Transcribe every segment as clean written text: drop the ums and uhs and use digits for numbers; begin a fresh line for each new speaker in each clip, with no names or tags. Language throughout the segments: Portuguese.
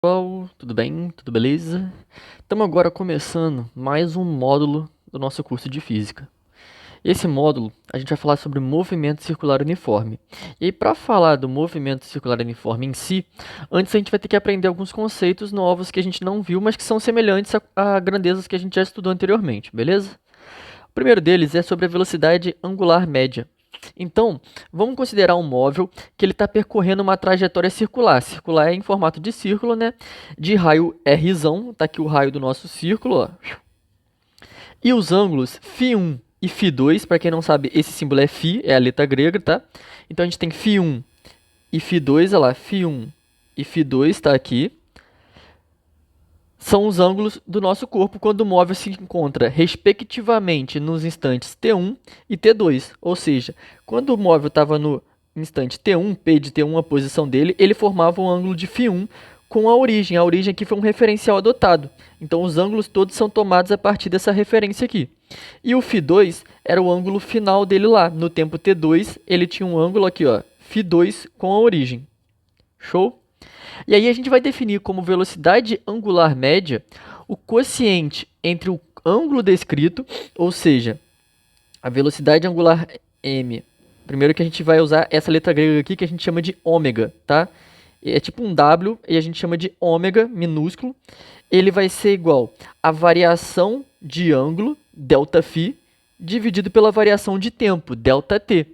Pessoal, tudo bem? Tudo beleza? Estamos agora começando mais um módulo do nosso curso de Física. Esse módulo, a gente vai falar sobre movimento circular uniforme. E aí, para falar do movimento circular uniforme em si, antes a gente vai ter que aprender alguns conceitos novos que a gente não viu, mas que são semelhantes a grandezas que a gente já estudou anteriormente, beleza? O primeiro deles é sobre a velocidade angular média. Então, vamos considerar um móvel que ele está percorrendo uma trajetória circular. Circular é em formato de círculo, né? De raio R, tá aqui o raio do nosso círculo, ó. E os ângulos φ1 e φ2, para quem não sabe, esse símbolo é φ, é a letra grega, tá? Então a gente tem φ1 e φ2, olha lá, φ1 e φ2 está aqui. São os ângulos do nosso corpo quando o móvel se encontra, respectivamente, nos instantes T1 e T2. Ou seja, quando o móvel estava no instante T1, P de T1, a posição dele, ele formava um ângulo de φ1 com a origem. A origem aqui foi um referencial adotado. Então, os ângulos todos são tomados a partir dessa referência aqui. E o φ2 era o ângulo final dele lá. No tempo T2, ele tinha um ângulo aqui, ó, φ2 com a origem. Show? E aí a gente vai definir como velocidade angular média o quociente entre o ângulo descrito, ou seja, a velocidade angular m. Primeiro que a gente vai usar essa letra grega aqui que a gente chama de ômega, tá? É tipo um W e a gente chama de ômega minúsculo. Ele vai ser igual à variação de ângulo, ΔΦ, dividido pela variação de tempo, ΔT.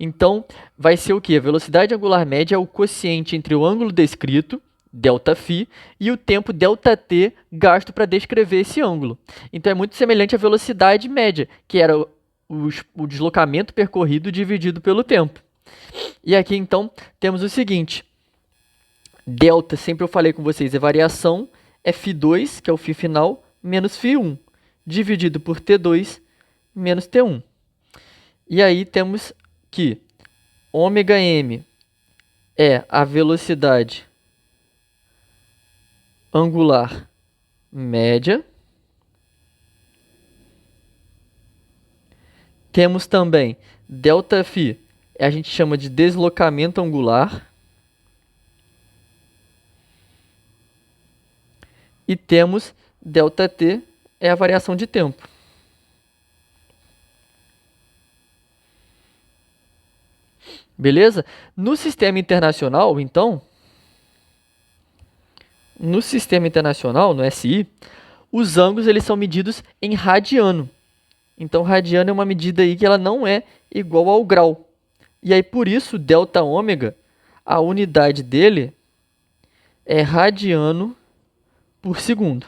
Então, vai ser o que? A velocidade angular média é o quociente entre o ângulo descrito, ΔΦ, e o tempo ΔT gasto para descrever esse ângulo. Então, é muito semelhante à velocidade média, que era o deslocamento percorrido dividido pelo tempo. E aqui, então, temos o seguinte. Delta, sempre eu falei com vocês, é variação, é φ2, que é o φ final, menos φ1, dividido por T2 menos T1. E aí temos que ômega-m é a velocidade angular média. Temos também ΔΦ, a gente chama de deslocamento angular. E temos ΔT, é a variação de tempo. Beleza? No sistema internacional, então, no SI, os ângulos eles são medidos em radiano. Então, radiano é uma medida aí que ela não é igual ao grau. E aí, por isso, delta ômega, a unidade dele é radiano por segundo.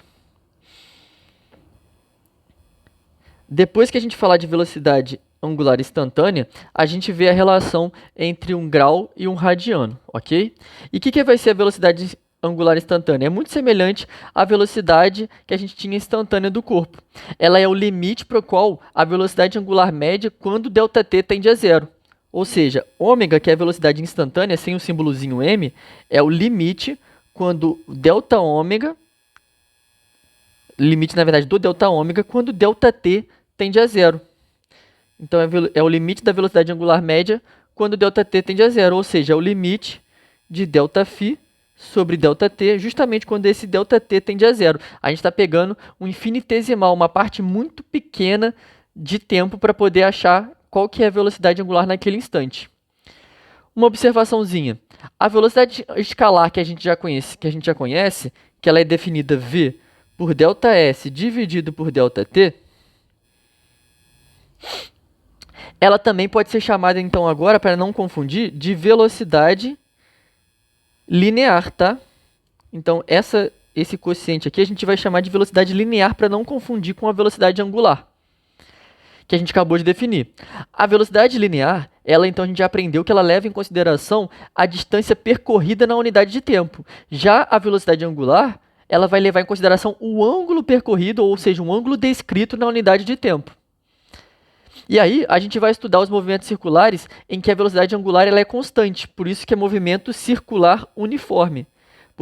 Depois que a gente falar de velocidade angular instantânea, a gente vê a relação entre um grau e um radiano, ok? E o que vai ser a velocidade angular instantânea? É muito semelhante à velocidade que a gente tinha instantânea do corpo. Ela é o limite para o qual a velocidade angular média quando ΔT tende a zero. Ou seja, ômega, que é a velocidade instantânea, sem o símbolozinho m, é o limite quando delta ômega, limite, na verdade, do delta ômega, quando ΔT tende a zero. Então, é o limite da velocidade angular média quando ΔT tende a zero, ou seja, é o limite de ΔΦ sobre ΔT, justamente quando esse ΔT tende a zero. A gente está pegando um infinitesimal, uma parte muito pequena de tempo para poder achar qual que é a velocidade angular naquele instante. Uma observaçãozinha. A velocidade escalar que a gente já conhece, que ela é definida V por ΔS dividido por ΔT, ela também pode ser chamada, então, agora, para não confundir, de velocidade linear, tá? Então, esse quociente aqui a gente vai chamar de velocidade linear para não confundir com a velocidade angular, que a gente acabou de definir. A velocidade linear, ela, então, a gente já aprendeu que ela leva em consideração a distância percorrida na unidade de tempo. Já a velocidade angular, ela vai levar em consideração o ângulo percorrido, ou seja, um ângulo descrito na unidade de tempo. E aí, a gente vai estudar os movimentos circulares em que a velocidade angular ela é constante, por isso que é movimento circular uniforme,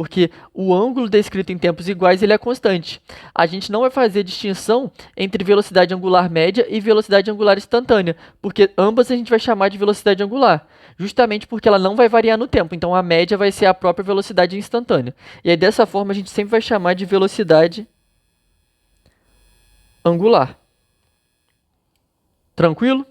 porque o ângulo descrito em tempos iguais ele é constante. A gente não vai fazer distinção entre velocidade angular média e velocidade angular instantânea, porque ambas a gente vai chamar de velocidade angular, justamente porque ela não vai variar no tempo. Então a média vai ser a própria velocidade instantânea. E aí dessa forma a gente sempre vai chamar de velocidade angular. Tranquilo?